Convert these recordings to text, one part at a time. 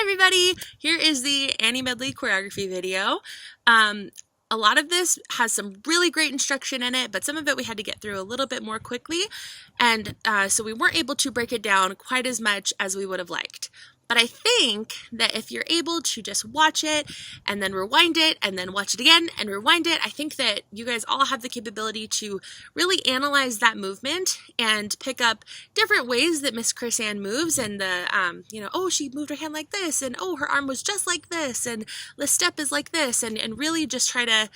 Hi everybody! Here is the Annie Medley choreography video. A lot of this has some really great instruction in it, but some of it we had to get through a little bit more quickly, and so we weren't able to break it down quite as much as we would have liked. But I think that if you're able to just watch it and then rewind it and then watch it again and rewind it, I think that you guys all have the capability to really analyze that movement and pick up different ways that Miss Chris Ann moves, and oh, she moved her hand like this, and oh, her arm was just like this, and the step is like this, and really just try to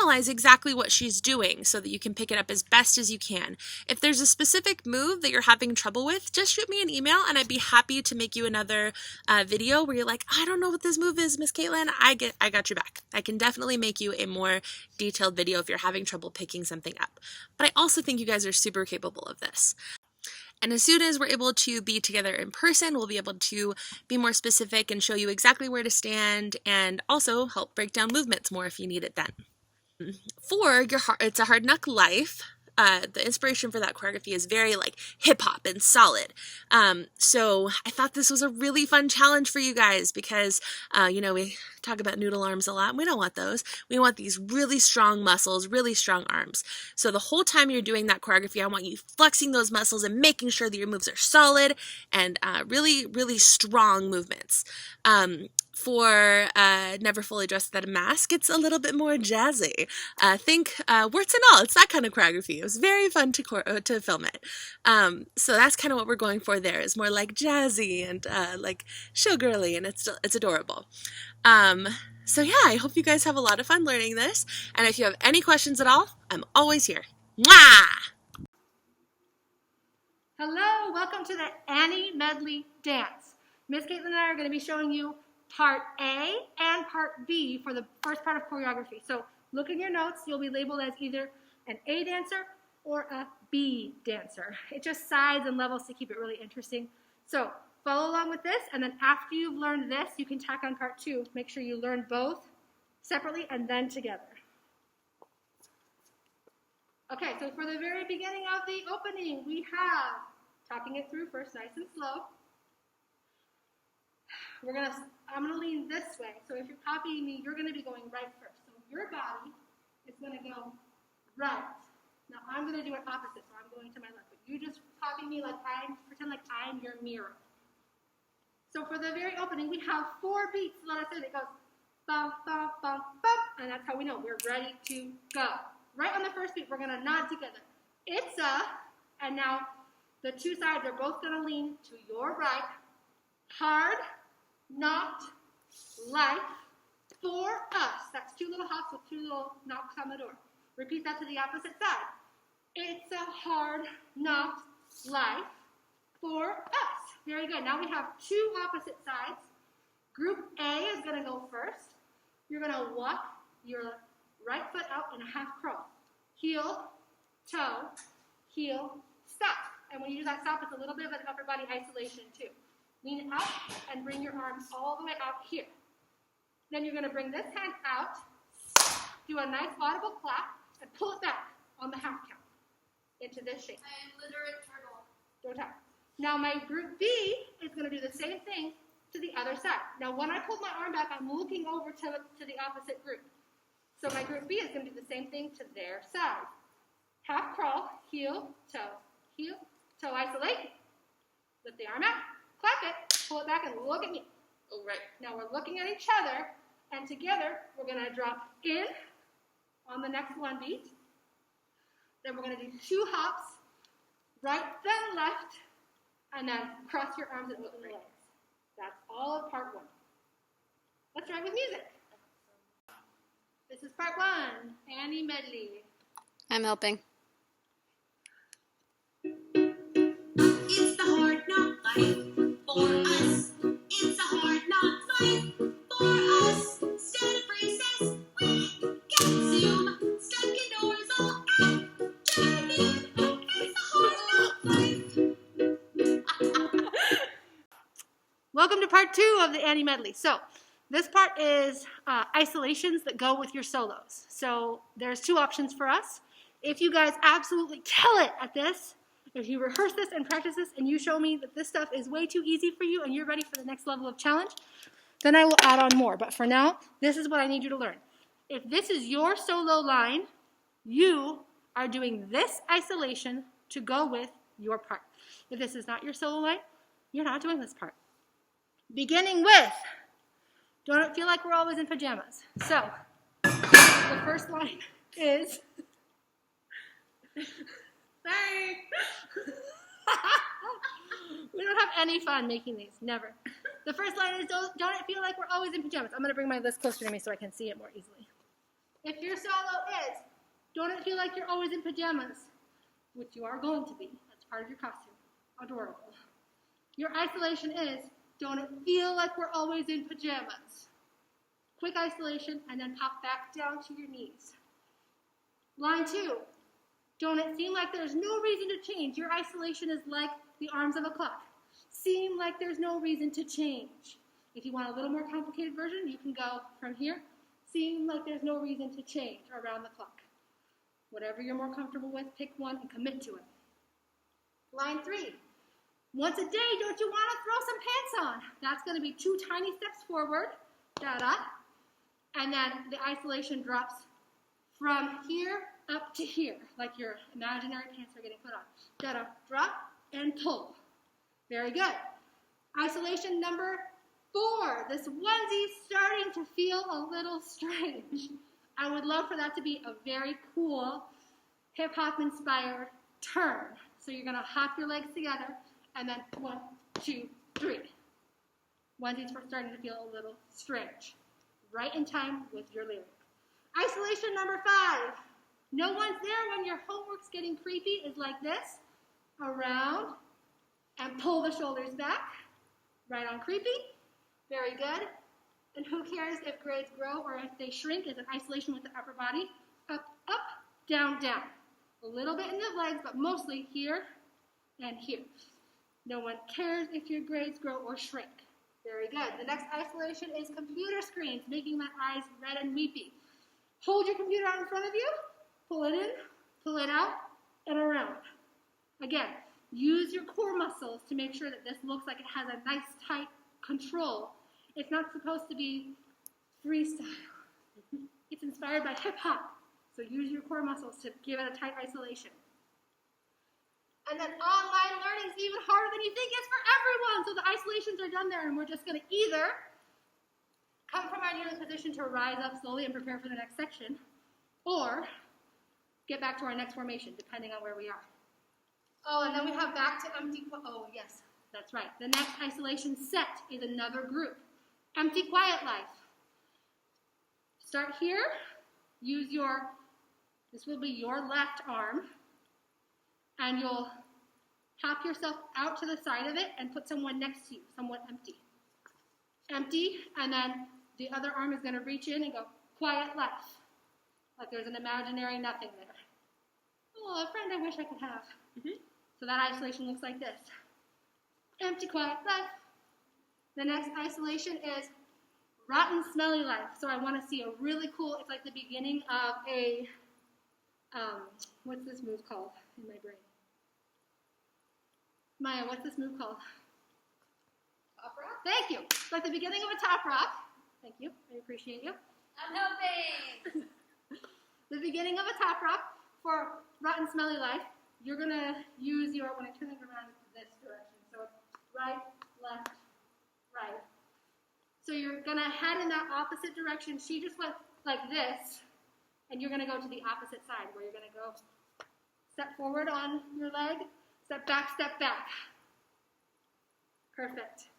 analyze exactly what she's doing so that you can pick it up as best as you can. If there's a specific move that you're having trouble with, just shoot me an email and I'd be happy to make you another video where you're like, I don't know what this move is, Miss Caitlin. I got your back. I can definitely make you a more detailed video if you're having trouble picking something up. But I also think you guys are super capable of this. And as soon as we're able to be together in person, we'll be able to be more specific and show you exactly where to stand, and also help break down movements more if you need it then. For your It's a Hard Knock Life, the inspiration for that choreography is very like hip hop and solid. So I thought this was a really fun challenge for you guys because, we talk about noodle arms a lot, and we don't want those. We want these really strong muscles, really strong arms. So the whole time you're doing that choreography, I want you flexing those muscles and making sure that your moves are solid and really, really strong movements. For Never Fully Dressed Without a Mask, it's a little bit more jazzy. Think warts and all. It's that kind of choreography. It was very fun to film it. So that's kind of what we're going for there. It's more like jazzy and like showgirly, and it's adorable. So yeah, I hope you guys have a lot of fun learning this. And if you have any questions at all, I'm always here. Mwah! Hello, welcome to the Annie Medley dance. Miss Caitlin and I are going to be showing you part A and part B for the first part of choreography. So look in your notes, you'll be labeled as either an A dancer or a B dancer. It just sides and levels to keep it really interesting. So follow along with this, and then after you've learned this, you can tack on part 2. Make sure you learn both separately and then together. Okay, so for the very beginning of the opening, we have talking it through first, nice and slow. I'm gonna lean this way. So if you're copying me, you're gonna be going right first. So your body is gonna go right. Now I'm gonna do it opposite, so I'm going to my left. But you just copy me like pretend like I'm your mirror. So for the very opening, we have 4 beats. Let us say it goes bum, bum, bum, bum, and that's how we know we're ready to go. Right on the first beat, we're gonna nod together. It's a, and now the 2 sides are both gonna lean to your right. Hard knocked life for us. That's 2 little hops with 2 little knocks on the door. Repeat that to the opposite side. It's a hard knocked life for us. Very good. Now we have 2 opposite sides. Group A is going to go first. You're going to walk your right foot out in a half crawl. Heel, toe, heel, stop. And when you do that stop, it's a little bit of an upper body isolation too. Lean out and bring your arms all the way out here. Then you're going to bring this hand out, do a nice audible clap, and pull it back on the half count into this shape. I am literate turtle. Don't tap. Now my group B is going to do the same thing to the other side. Now when I pull my arm back, I'm looking over to the opposite group. So my group B is going to do the same thing to their side. Half crawl, heel, toe, isolate. Lift the arm out. Clap it, pull it back, and look at me. Oh, right. Now we're looking at each other, and together we're going to drop in on the next 1 beat. Then we're going to do 2 hops, right, then left, and then cross your arms and open your legs. That's all of part 1. Let's try with music. This is part 1, Annie Medley. I'm helping. It's the hard knock life. For us, it's a hard knock life. For us, instead of recess, we get Zoom. Stuck indoors all afternoon. It's a hard knock life. Welcome to part 2 of the Annie Medley. So this part is isolations that go with your solos. So there's 2 options for us. If you guys absolutely kill it at this, If you rehearse this and practice this and you show me that this stuff is way too easy for you and you're ready for the next level of challenge, then I will add on more. But for now, this is what I need you to learn. If this is your solo line, you are doing this isolation to go with your part. If this is not your solo line, you're not doing this part. Beginning with, don't it feel like we're always in pajamas? So, the first line is, sorry. We don't have any fun making these, never. The first line is, don't it feel like we're always in pajamas? I'm gonna bring my list closer to me so I can see it more easily. If your solo is, don't it feel like you're always in pajamas? Which you are going to be, that's part of your costume, adorable. Your isolation is, don't it feel like we're always in pajamas? Quick isolation and then pop back down to your knees. Line 2, don't it seem like there's no reason to change? Your isolation is like the arms of a clock. Seem like there's no reason to change. If you want a little more complicated version, you can go from here. Seem like there's no reason to change around the clock. Whatever you're more comfortable with, pick one and commit to it. Line 3, once a day, don't you want to throw some pants on? That's going to be 2 tiny steps forward, da-da, and then the isolation drops from here up to here, like your imaginary pants are getting put on. Da-da, drop and pull. Very good. Isolation number 4. This onesie's starting to feel a little strange. I would love for that to be a very cool hip-hop inspired turn. So you're going to hop your legs together and then 1, 2, 3. Onesie's starting to feel a little strange. Right in time with your lyric. Isolation number 5. No one's there when your homework's getting creepy is like this. Around and pull the shoulders back. Right on creepy. Very good. And who cares if grades grow or if they shrink is an isolation with the upper body. Up, up, down, down. A little bit in the legs, but mostly here and here. No one cares if your grades grow or shrink. Very good. The next isolation is computer screens, making my eyes red and weepy. Hold your computer out in front of you, pull it in, pull it out, and around. Again, use your core muscles to make sure that this looks like it has a nice, tight control. It's not supposed to be freestyle. It's inspired by hip-hop, so use your core muscles to give it a tight isolation. And then online learning is even harder than you think. It's for everyone. So the isolations are done there, and we're just going to either come from our kneeling position to rise up slowly and prepare for the next section, or get back to our next formation, depending on where we are. Oh, and then we have back to empty, oh yes, that's right. The next isolation set is another group. Empty quiet life. Start here, use this will be your left arm, and you'll hop yourself out to the side of it and put someone next to you, somewhat empty. Empty, and then the other arm is going to reach in and go, quiet life. Like there's an imaginary nothing there. Oh, a friend I wish I could have. So that isolation looks like this. Empty, quiet life. The next isolation is rotten, smelly life. So I want to see a really cool, it's like the beginning of a, what's this move called in my brain? Maya, what's this move called? Top rock? Thank you. It's like the beginning of a top rock. Thank you. I appreciate you. I'm helping. The beginning of a top rock for rotten, smelly life. You're going to use your, when I turn it around, this direction. So it's right, left, right. So you're going to head in that opposite direction. She just went like this, and you're going to go to the opposite side, where you're going to go step forward on your leg, step back, step back. Perfect.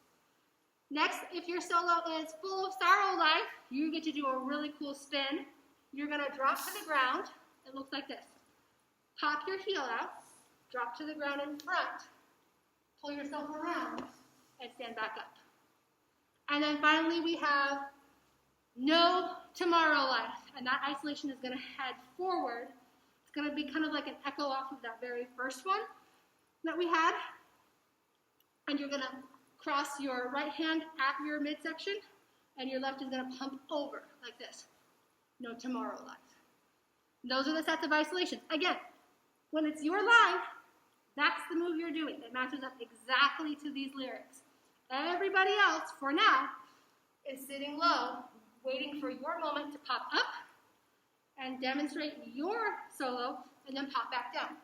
Next, if your solo is full of sorrow life, you get to do a really cool spin. You're going to drop to the ground. It looks like this. Pop your heel out, drop to the ground in front, pull yourself around, and stand back up. And then finally we have no tomorrow life. And that isolation is going to head forward. It's going to be kind of like an echo off of that very first one that we had. And you're going to cross your right hand at your midsection, and your left is going to pump over like this. No tomorrow life. Those are the sets of isolations. Again, when it's your line, That's the move you're doing. It matches up exactly to these lyrics. Everybody else, for now, is sitting low, waiting for your moment to pop up and demonstrate your solo, and then pop back down.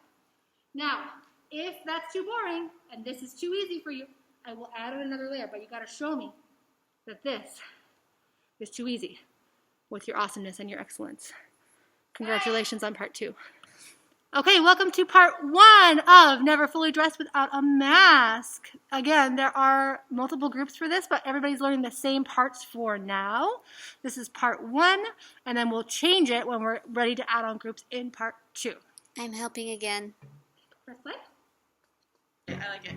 Now, if that's too boring and this is too easy for you, I will add in another layer, but you gotta show me that this is too easy with your awesomeness and your excellence. Congratulations on part 2. Okay, welcome to part 1 of Never Fully Dressed Without a Mask. Again, there are multiple groups for this, but everybody's learning the same parts for now. This is part 1, and then we'll change it when we're ready to add on groups in part 2. I'm helping again. Press play. I like it.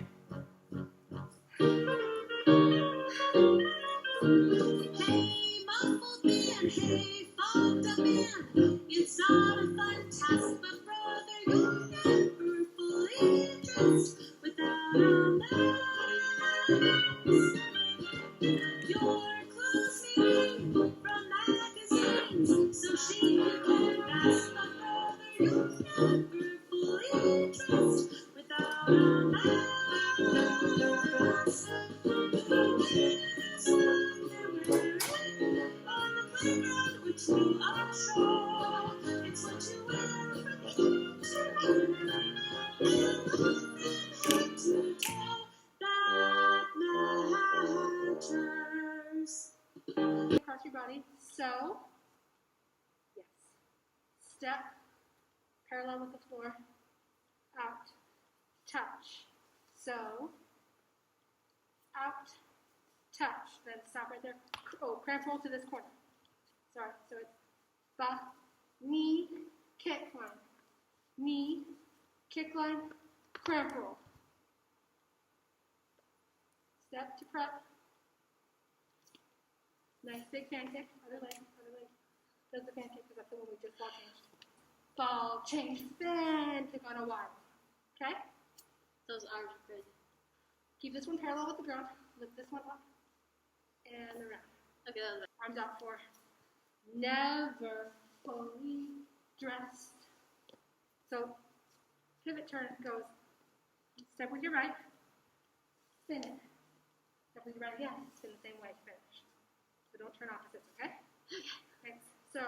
Hey, muffled man, hey, fogged up man. It's not a fun task, but brother, you're never fully dressed without a mask. Your clothes hang from magazines, so she can pass, but brother, you're never fully dressed without a mask. Which you are sure it's what you wear from ear to ear, and nothing to tell that matters. Across your body. So, yes. Step, parallel with the floor. Out, touch. So, out, touch. Then stop right there. Oh, cramp roll to this corner. Sorry. So it's ba, knee, kick line. Knee, kick line, cramp roll. Step to prep. Nice big pancake. Other leg, other leg. Does the pancake because that's the one we just ball changed. Ball change, then kick on a wide. Okay? Those arms are good. Keep this one parallel with the ground. Lift this one up and around. Okay, that was Arms out for never fully dressed. So pivot turn goes step with your right, spin it. Step with your right again, spin the same way to finish. So don't turn opposites, okay? Thanks. So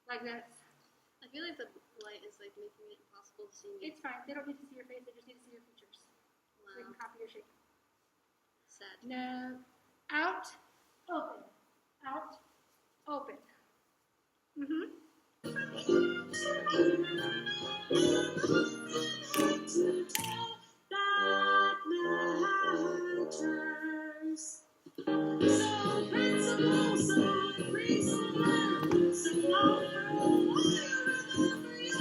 like this. I feel like the light is like making it impossible to see me. It's fine. They don't need to see your face. They just need to see your features. So they can Wow. copy your shape. Sad. No. Out, open. Out, open. Mm-hmm. To tell that matters. So principle, so reason, so long for a while, remember you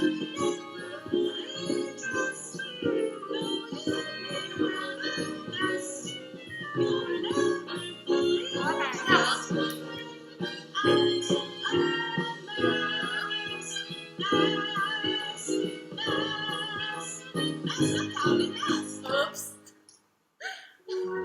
never fully trust. No, you will at best. You're never fully trust. Out of mask.